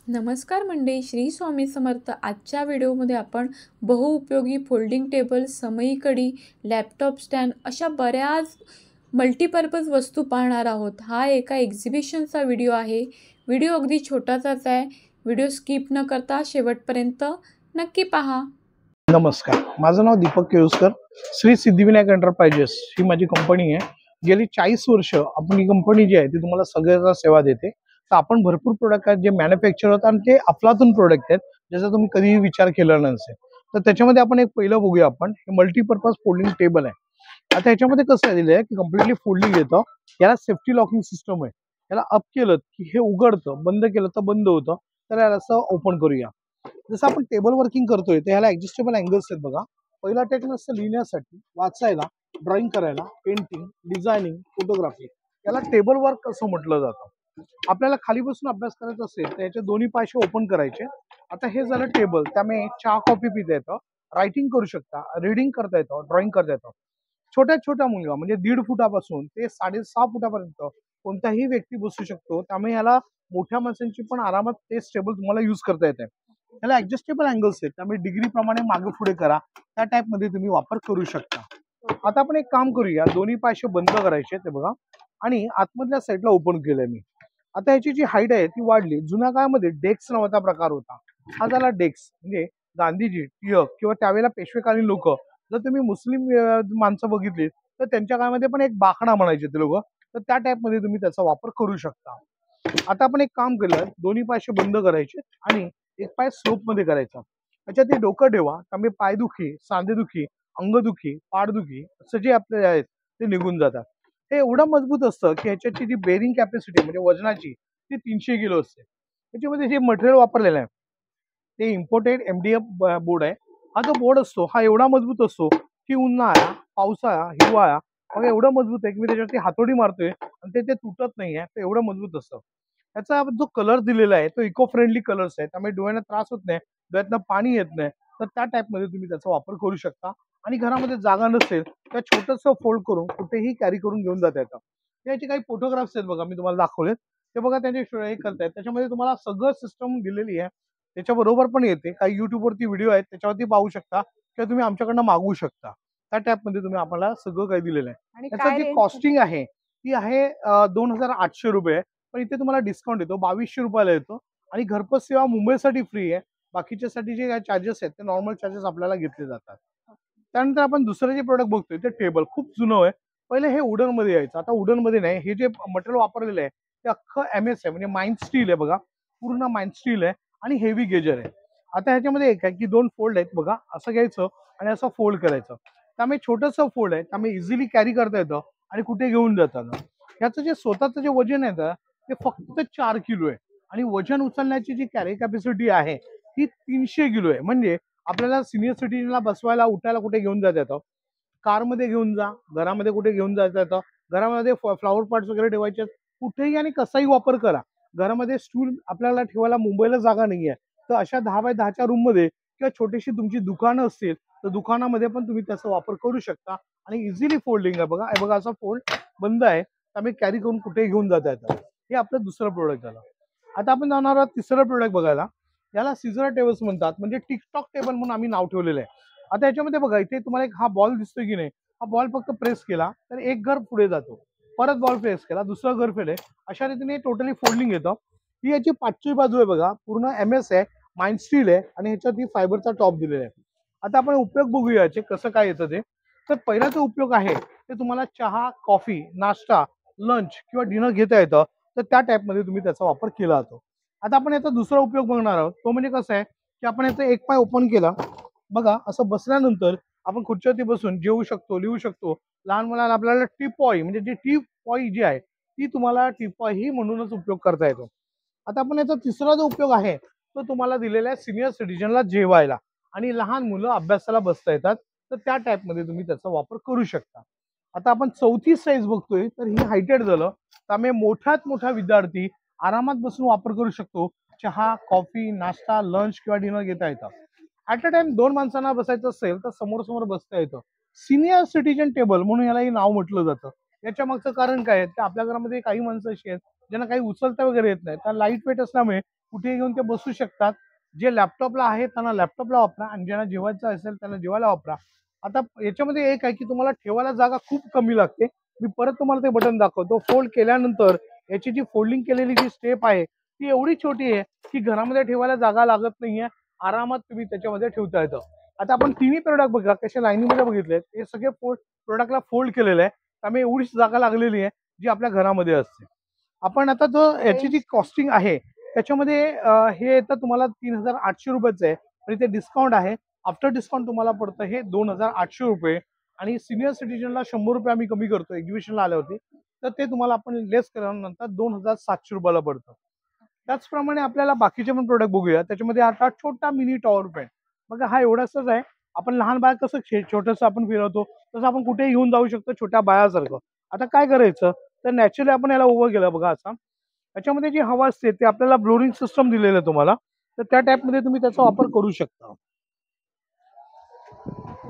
नमस्कार मंडळी, श्री स्वामी समर्थ. आजच्या व्हिडिओमध्ये आपण बहुउपयोगी फोल्डिंग टेबल, समई कडी, लॅपटॉप स्टँड अशा बऱ्याच मल्टीपर्पज वस्तू पाहणार आहोत. हा एका एक्झिबिशनचा व्हिडिओ आहे. व्हिडिओ अगदी छोटासाच आहे. व्हिडिओ स्किप न करता शेवटपर्यंत नक्की पहा. नमस्कार, माझं नाव दीपक केळुसकर. श्री सिद्धिविनायक एंटरप्राइजेस ही माझी कंपनी आहे. गेली 40 वर्ष आपण ही कंपनी जी आहे ती तुम्हाला सगळ्यांना सेवा देते. तर आपण भरपूर प्रोडक्ट आहेत जे मॅन्युफॅक्चर होतात आणि ते अफलातून प्रोडक्ट आहेत ज्याचा तुम्ही कधीही विचार केला नसेल. तर त्याच्यामध्ये आपण एक पहिलं बघूया. आपण हे मल्टीपर्पज फोल्डिंग टेबल आहे. आता ह्याच्यामध्ये कसं दिलं आहे की कम्प्लिटली फोल्डिंग येतं. याला सेफ्टी लॉकिंग सिस्टम आहे. याला अप केलं की हे उघडतं, बंद केलं तर बंद होतं. तर याला असं ओपन करूया. जसं आपण टेबल वर्किंग करतोय तर ह्याला ऍडजस्टेबल अँगल्स आहेत बघा. पहिला टेक्निक असतं लिहिण्यासाठी, वाचायला, ड्रॉइंग करायला, पेंटिंग, डिझायनिंग, फोटोग्राफी. याला टेबल वर्क असं म्हटलं जातं. आपल्याला खाली बसून अभ्यास करायचा असेल तर याचे दोन्ही पायसे ओपन करायचे. आता हे झालं टेबल. त्यामुळे चहा कॉफी पिता येतं, रायटिंग करू शकता, रीडिंग करता येतं, ड्रॉइंग करता येतं. छोट्या छोट्या मुलगा म्हणजे 1.5 फुटापासून ते 6.5 फुटापर्यंत कोणताही व्यक्ती बसू शकतो. त्यामुळे याला मोठ्या माणसांची पण आरामात तेच टेबल तुम्हाला यूज करता येते. याला ऍडजस्टेबल अँगल्स आहेत. त्यामुळे डिग्री प्रमाणे मागे पुढे करा, त्या टाइप मध्ये तुम्ही वापर करू शकता. आता आपण एक काम करूया. दोन्ही पायसे बंद करायचे ते बघा आणि आतमधल्या साईडला ओपन केलंय मी. आता याची जी हाईट आहे ती वाढली. जुन्या काळामध्ये डेस्क नावाचा प्रकार होता. हा झाला डेस्क. म्हणजे गांधीजी, टिळक किंवा त्यावेळेला पेशवेकालीन लोक, जर तुम्ही मुस्लिम माणसं बघितली तर त्यांच्या काळामध्ये पण एक बाकडा म्हणायचे ते लोक. तर त्या टाइप मध्ये तुम्ही त्याचा वापर करू शकता. आता आपण एक काम केलं. दोन्ही पायसे बंद करायचे आणि एक पाय स्लोप मध्ये करायचा. त्याच्यात ते डोकं ठेवा. त्यामुळे पायदुखी, सांधेदुखी, अंगदुखी, पाठदुखी असं जे आपले आहेत ते निघून जातात. हे एवढं मजबूत असतं की ह्याच्याची जी बेरिंग कॅपॅसिटी म्हणजे वजनाची ती 300 किलो असते. त्याच्यामध्ये जे मटेरियल वापरलेलं आहे ते इम्पोर्टेड MDF बोर्ड आहे. हा जो बोर्ड असतो हा एवढा मजबूत असतो की उन्हाळा, पावसाळा, हिवाळा मग एवढं मजबूत आहे की मी त्याच्यावरती हातोडी मारतोय आणि ते तुटत नाहीये. ते एवढं मजबूत असतं. त्याचा जो कलर दिलेला आहे तो इको फ्रेंडली कलर्स आहे. त्यामुळे डोळ्यांना त्रास होत नाही, डोळ्यातनं पाणी येत नाही. तर त्या टाइप मध्ये तुम्ही त्याचा वापर करू शकता. आणि घरामध्ये जागा नसेल तर छोटंसं फोल्ड करून कुठेही कॅरी करून घेऊन जाता येतं. याचे काही फोटोग्राफ्स आहेत बघा, मी तुम्हाला दाखवलेत. ते बघा त्यांचे हे करतायत. त्याच्यामध्ये तुम्हाला सगळं सिस्टम दिलेली आहे. त्याच्याबरोबर पण येते. काही युट्यूबवरती व्हिडिओ आहेत त्याच्यावरती पाहू शकता किंवा तुम्ही आमच्याकडनं मागवू शकता. त्या टॅप मध्ये तुम्ही आपल्याला सगळं काही दिलेलं आहे. आणि त्याचं काय जी रेंज कॉस्टिंग आहे ती आहे 2800 रुपये. पण इथे तुम्हाला डिस्काउंट येतो, 2200 रुपयाला येतो. आणि घरपोच सेवा मुंबईसाठी फ्री आहे. बाकीच्यासाठी जे काही चार्जेस आहेत ते नॉर्मल चार्जेस आपल्याला घेतले जातात. त्यानंतर आपण दुसरं जे प्रोडक्ट बघतोय ते टेबल खूप जुनं आहे. पहिले हे वुडन मध्ये यायचं, आता वुडन मध्ये नाही. हे जे मटेरियल वापरलेलं आहे ते अख्खं MS आहे, म्हणजे माइंड स्टील आहे बघा. पूर्ण माइंड स्टील आहे आणि हेवी गेजर आहे. आता ह्याच्यामध्ये एक आहे की 2 फोल्ड आहेत बघा. असं घ्यायचं आणि असं फोल्ड करायचं. त्यामुळे छोटंसं फोल्ड आहे, त्यामुळे इझिली कॅरी करता येतं आणि कुठे घेऊन जाताना. ह्याचं जे स्वतःचं जे वजन आहे ना ते फक्त 4 किलो आहे. आणि वजन उचलण्याची जी कॅरी कॅपॅसिटी आहे ती 300 किलो आहे. म्हणजे आपल्याला सिनियर सिटीजनला बसवायला उठायला कुठे घेऊन जाता येतं, कारमध्ये घेऊन जा, घरामध्ये कुठे घेऊन जाता येतं. घरामध्ये फ्लॉवर पॉट्स वगैरे ठेवायचे, कुठेही आणि कसाही वापर करा. घरामध्ये स्टूल आपल्याला ठेवायला मुंबईला जागा नाहीये, तर अशा 10 बाय 10च्या रूम मध्ये किंवा छोटीशी तुमची दुकानं असतील तर दुकानामध्ये पण तुम्ही त्याचा वापर करू शकता. आणि इझिली फोल्डिंग आहे बघा. हे बघा असा फोल्ड बंद आहे, त्यामुळे कॅरी करून कुठेही घेऊन जाता येतं. हे आपलं दुसरं प्रोडक्ट झालं. आता आपण जाणार आहोत तिसरं प्रोडक्ट बघायला. याला सिझर टेबल्स म्हणतात, म्हणजे टिकटॉक टेबल म्हणून आम्ही नाव ठेवलेलं आहे. आता याच्यामध्ये बघा, इथे तुम्हाला एक हा बॉल दिसतोय की नाही, हा बॉल फक्त प्रेस केला तर एक घर पुढे जातो. परत बॉल प्रेस केला दुसरं घर फेल आहे. अशा रीतीने टोटली फोल्डिंग येतं. ही याची पाचवी बाजू आहे बघा. पूर्ण MS आहे, माइंड स्टील आहे आणि ह्याच्यात ही फायबरचा टॉप दिलेला आहे. आता आपण उपयोग बघूया याचे कसं काय येतं ते. तर पहिला जो उपयोग आहे ते तुम्हाला चहा, कॉफी, नाश्ता, लंच किंवा डिनर घेता येतं. तर त्या टाईपमध्ये तुम्ही त्याचा वापर केला जातो. आता आपण याचा दुसरा उपयोग बघणार आहोत. तो म्हणजे कसं आहे की आपण याचा एक पाय ओपन केला बघा. असं बसल्यानंतर आपण खुर्चीवरती बसून जेवू शकतो, लिहू शकतो. लहान मुलाला आपल्याला टीपॉय म्हणजे जी टीपॉय जी आहे ती तुम्हाला टीपॉय ही म्हणूनच उपयोग करता येतो. आता आपण याचा तिसरा जो उपयोग आहे तो तुम्हाला दिलेला आहे सिनियर सिटीजनला जेवायला आणि लहान मुलं अभ्यासाला बसता येतात. तर त्या टाईपमध्ये तुम्ही त्याचा वापर करू शकता. आता आपण चौथी साईज बघतोय तर ही हायटेड झालं. त्यामुळे मोठ्यात मोठा विद्यार्थी आरामात बसून वापर करू शकतो. चहा, कॉफी, नाश्ता, लंच किंवा डिनर घेता येतं. ऍट अ टाइम 2 माणसांना बसायचं असेल तर समोर समोर बसता येतं. सिनियर सिटीजन टेबल म्हणून यालाही नाव म्हटलं जातं. याच्या मागचं कारण काय आहे, की आपल्या घरामध्ये काही माणसं अशी आहेत ज्यांना काही उचलता वगैरे येत नाही. त्या लाईट वेट असल्यामुळे कुठेही घेऊन ते बसू शकतात. जे लॅपटॉपला आहे त्यांना लॅपटॉपला वापरा आणि ज्यांना जेवायचं असेल त्यांना जेवायला वापरा. आता याच्यामध्ये एक आहे की तुम्हाला ठेवायला जागा खूप कमी लागते. मी परत तुम्हाला ते बटन दाखवतो. फोल्ड केल्यानंतर याची जी फोल्डिंग केलेली जी स्टेप आहे ती एवढी छोटी आहे की घरामध्ये ठेवायला जागा लागत नाहीये. आरामात तुम्ही त्याच्यामध्ये ठेवता येतं. आता आपण तिन्ही प्रोडक्ट बघा कशा लाईनीमध्ये बघितले, हे सगळे प्रोडक्टला फोल्ड केलेले आहे. त्यामुळे एवढीच जागा लागलेली आहे जी आपल्या घरामध्ये असते. आपण आता जो याची जी कॉस्टिंग आहे त्याच्यामध्ये हे येतं तुम्हाला 3,800 रुपयाचं आहे आणि ते डिस्काउंट आहे. आफ्टर डिस्काउंट तुम्हाला पडतं हे 2,800 रुपये आणि सिनियर सिटीजनला 100 रुपये आम्ही कमी करतो एक्झिबिशनला आल्यावरती. तर ते तुम्हाला आपण लेस केल्यानंतर 2,700 रुपयाला पडतं. त्याचप्रमाणे आपल्याला बाकीचे पण प्रोडक्ट बघूया. त्याच्यामध्ये आता छोटा मिनी टॉवर पॅन बघा, हा एवढाच आहे. आपण लहान बाळ कसं छोटंसं आपण फिरवतो तसं आपण कुठेही घेऊन जाऊ शकतो छोट्या बाळासारखं. आता काय करायचं तर नॅचरली आपण याला उभं केलं बघा असा. याच्यामध्ये जी हवा असते ते आपल्याला ब्लोरिंग सिस्टम दिलेलं आहे तुम्हाला, तर त्या टाईपमध्ये तुम्ही त्याचा वापर करू शकता.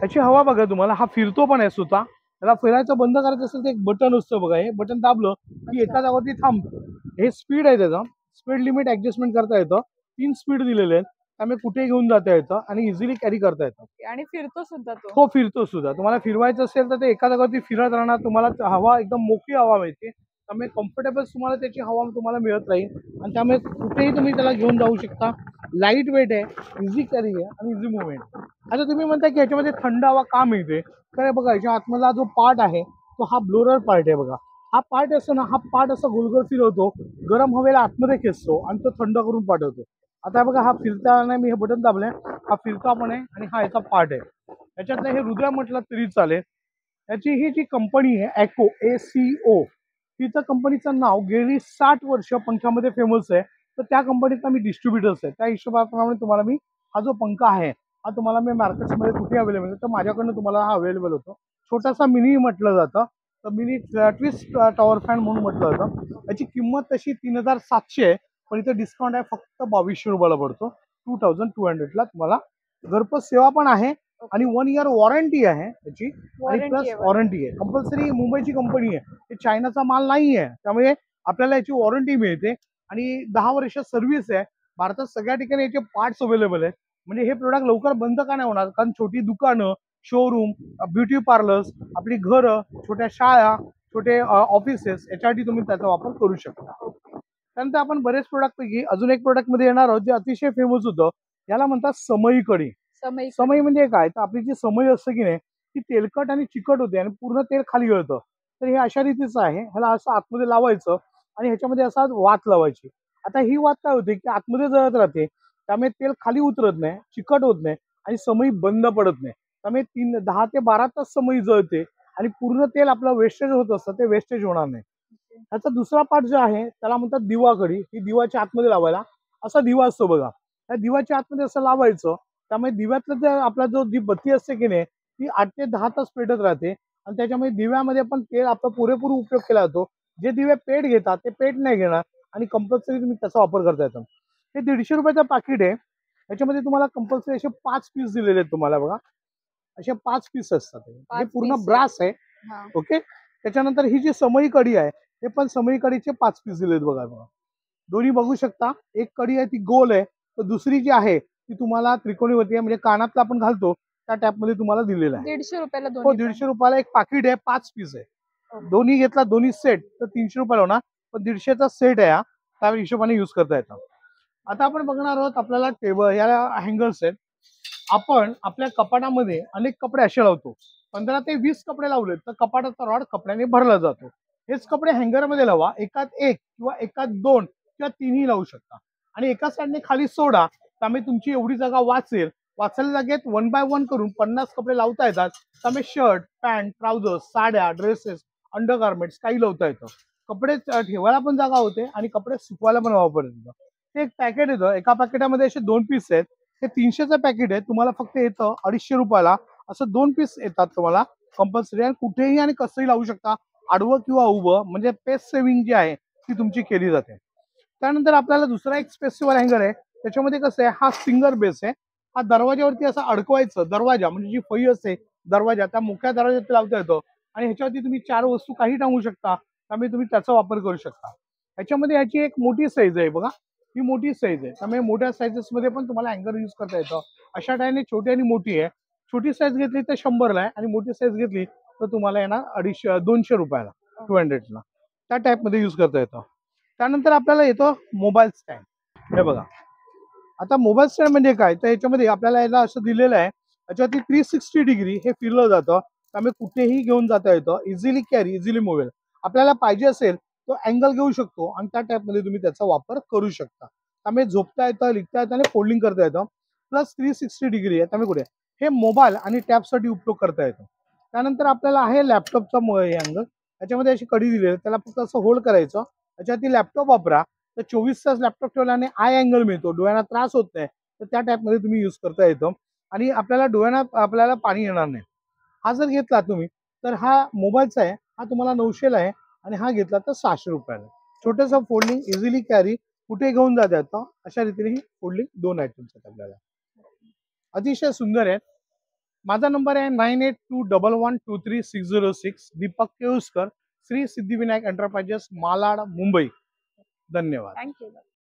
याची हवा बघा तुम्हाला, हा फिरतो पण आहे सुद्धा. त्याला फिरायचं बंद करायचं असेल तर एक बटन असतं बघा, हे बटन दाबलं की एका जागेवरती थांबतं. हे स्पीड आहे त्याचा, स्पीड लिमिट ऍडजस्टमेंट करता येतं. 3 स्पीड दिलेले आहेत त्यामुळे कुठे घेऊन जाता येतं आणि इझिली कॅरी करता येतं आणि फिरतो सुद्धा तो. हो फिरतो सुद्धा. तुम्हाला फिरवायचं असेल तर ते एका जागेवरती फिरत राहणार. तुम्हाला हवा एकदम मोकळी हवा मिळते त्यामुळे कम्फर्टेबल तुम्हाला त्याची हवा तुम्हाला मिळत राहील आणि त्यामुळे कुठेही तुम्ही त्याला घेऊन जाऊ शकता. लाईट वेट आहे, इझी कॅरी आहे आणि इझी मुवमेंट. आता तुम्ही म्हणता की याच्यामध्ये थंड हवा का मिळते, तर बघा याच्या आतमधला जो पार्ट आहे तो हा ब्लोअर पार्ट आहे बघा. हा पार्ट असतो ना, हा पार्ट असा गोलगोल फिरवतो, गरम हवेला आतमध्ये खेचतो आणि तो थंड करून पाठवतो. आता बघा हा फिरता नाही, मी हे बटन दाबलंय, हा फिरता पण आहे आणि हा याचा पार्ट आहे. याच्यातलं हे हृदय म्हटलं तरी चालेल. याची ही जी कंपनी आहे ॲको ACO, तिचं कंपनीचं नाव गेली 60 वर्ष पंख्यामध्ये फेमस आहे. तर त्या कंपनीचा मी डिस्ट्रीब्युटर्स आहे. त्या हिशोबाप्रमाणे तुम्हाला मी हा जो पंखा आहे हा तुम्हाला मी मार्केट्समध्ये कुठे अवेलेबल आहे तर माझ्याकडनं तुम्हाला हा अवेलेबल होतो. छोटासा मिनी म्हटलं जातं, तर मिनी ट्विस्ट टॉवर फॅन म्हणून म्हटलं जातं. याची किंमत तशी 3,700 आहे, पण इथं डिस्काउंट आहे फक्त 2,200 रुपयाला पडतो. 2,200ला तुम्हाला घरपोच सेवा पण आहे आणि 1 इयर वॉरंटी आहे त्याची आणि प्लस वॉरंटी आहे. कंपल्सरी मुंबईची कंपनी आहे, हे चायनाचा माल नाही आहे, त्यामुळे आपल्याला याची वॉरंटी मिळते आणि 10 वर्ष सर्व्हिस आहे. भारतात सगळ्या ठिकाणी याचे पार्ट्स अवेलेबल आहेत. म्हणजे हे प्रोडक्ट लवकर बंद का नाही होणार, कारण छोटी दुकानं, शोरूम, ब्युटी पार्लर्स, आपली घरं, छोट्या शाळा, छोटे ऑफिसेस याच्यासाठी तुम्ही त्याचा वापर करू शकता. त्यानंतर आपण बरेच प्रोडक्ट पैकी अजून एक प्रोडक्ट मध्ये येणार आहोत जे अतिशय फेमस होतं. याला म्हणतात समई कढी. समई म्हणजे काय, तर आपली जी समई असते की नाही ती तेलकट आणि चिकट होते आणि पूर्ण तेल खाली गळतं. तर हे अशा रीतीचं आहे. ह्याला असं आतमध्ये लावायचं आणि ह्याच्यामध्ये असा वात लावायची. आता ही वात काय होते की आतमध्ये जळत राहते, त्यामुळे तेल खाली उतरत नाही, चिकट होत नाही आणि समई बंद पडत नाही. त्यामुळे 10 ते 12 तास समई जळते आणि पूर्ण तेल आपलं वेस्टेज होत असतं, ते वेस्टेज होणार नाही. ह्याचा दुसरा पार्ट जो आहे त्याला म्हणतात दिवा कढी. ही दिवाच्या आतमध्ये लावायला असा दिवा असतो बघा, त्या दिवाच्या आतमध्ये असं लावायचं. त्यामुळे दिव्यातलं जे आपला जो जी बत्ती असते की नाही ती 8 ते 10 तास पेटत राहते आणि त्याच्यामुळे दिव्यामध्ये पण तेल आपला पुरेपूर उपयोग केला जातो. जे दिवे पेट घेतात ते पेट नाही घेणार आणि कंपल्सरी तुम्ही त्याचा वापर करता येतो. हे 150 रुपयाचं पाकिट आहे. याच्यामध्ये तुम्हाला कंपल्सरी असे 5 पीस दिलेले आहेत तुम्हाला बघा, असे 5 पीस असतात. हे पूर्ण ब्रास आहे. ओके. त्याच्यानंतर ही जी समई कढी आहे हे पण समई कढीचे 5 पीस दिलेत बघा. दोन्ही बघू शकता. एक कढी आहे ती गोल आहे, तर दुसरी जी आहे ती तुम्हाला त्रिकोणी होती, म्हणजे कानातला आपण घालतो त्या टाइप मध्ये तुम्हाला दिलेला आहे. 150 रुपयाला हो, दोन्ही 150 रुपयाला एक पाकिट आहे, 5 पीस आहे. दोन्ही घेतला, दोन्ही सेट तर 300 रुपयाला होणार, पण 150चा सेट आहे हा, त्या हिशोबाने युज करता येतं. आता आपण बघणार आहोत आपल्याला टेबल, याला हँगर्स आहेत. आपण आपल्या कपाटामध्ये अनेक कपडे असे लावतो. 15 ते 20 कपडे लावले तर कपाटाचा रॉड कपड्याने भरला जातो. हेच कपडे हँगरमध्ये लावा, एकात एक किंवा एकात 2 किंवा 3ही लावू शकता आणि एका साईडने खाली सोडा, त्यामुळे तुमची एवढी जागा वाचेल. वाचलेल्या जागेत 1 बाय 1 करून 50 कपडे लावता येतात. त्यामुळे शर्ट, पॅन्ट, ट्राउझर्स, साड्या, ड्रेसेस, अंडरगार्मेंट्स काही लावता येतं. कपडे ठेवायला पण जागा होते आणि कपडे सुकवायला पण वापर येतो. ते एक पॅकेट येतं, एका पॅकेटामध्ये असे 2 पीस आहेत. हे 300चं पॅकेट आहे, तुम्हाला फक्त येतं 250 रुपयाला. असं 2 पीस येतात तुम्हाला कंपल्सरी आणि कुठेही आणि कसंही लावू शकता, आडवं किंवा उभं, म्हणजे स्पेस सेव्हिंग जी आहे ती तुमची केली जाते. त्यानंतर आपल्याला दुसरा एक स्पेसिबल हँगर आहे. त्याच्यामध्ये कसं आहे, हा सिंगर बेस आहे. हा दरवाज्यावरती असं अडकवायचं, दरवाजा म्हणजे जी फळी असते दरवाजा, त्या मोठ्या दरवाज्यात लावता येतो आणि ह्याच्यावरती तुम्ही 4 वस्तू काही टांगू शकता, त्यामुळे तुम्ही त्याचा वापर करू शकता. ह्याच्यामध्ये ह्याची एक मोठी साईज आहे बघा, ही मोठी साईज आहे, त्यामुळे मोठ्या साईजेस मध्ये पण तुम्हाला अँगर यूज करता येतं. अशा टाईने छोटी आणि मोठी आहे. छोटी साईज घेतली तर 100ला आहे आणि मोठी साईज घेतली तर तुम्हाला येणार 200 रुपयाला, 200ला. त्या टाईप मध्ये यूज करता येतं. त्यानंतर आपल्याला येतो मोबाईल स्टँड. हे बघा, आता मोबाईल स्टँड म्हणजे काय, तर याच्यामध्ये आपल्याला याला असं दिलेलं आहे, याच्यावरती 360 डिग्री हे फिरलं जातं, त्यामुळे कुठेही घेऊन जाता येतं. Easily carry, easily mobile. आपल्याला पाहिजे असेल तो अँगल घेऊ शकतो आणि त्या टाईपमध्ये तुम्ही त्याचा वापर करू शकता. त्यामुळे झोपता येतं, लिखता येतं आणि फोल्डिंग करता येतं. प्लस 360 डिग्री आहे, त्यामुळे कुठे हे मोबाईल आणि टॅबसाठी उपयोग करता येतो. त्यानंतर आपल्याला आहे लॅपटॉपचा अँगल. याच्यामध्ये अशी कडी दिलेली आहे, त्याला फक्त असं होल्ड करायचं. त्याच्यावरती लॅपटॉप वापरा तर 24 तास लॅपटॉप ठेवल्याने आय अँगल मिळतो, डोळ्यांना त्रास होत नाही. तर त्या टाईपमध्ये तुम्ही यूज करता येतं आणि आपल्याला डोळ्यांना आपल्याला पाणी येणार नाही. हा जर घेतला तुम्ही तर हा मोबाईलचा आहे, हा तुम्हाला 900ला आहे आणि हा घेतला तर 600 रुपयाला. छोटंसं फोल्डिंग, इझिली कॅरी, कुठे घेऊन जाता येतं. अशा रीतीने ही फोल्डिंग 2 आयटम्स आहेत आपल्याला. अतिशय सुंदर आहेत. माझा नंबर आहे 9821123606. दीपक केळुसकर, श्री सिद्धिविनायक एंटरप्राइजेस, मालाड, मुंबई. धन्यवाद. थँक्यू.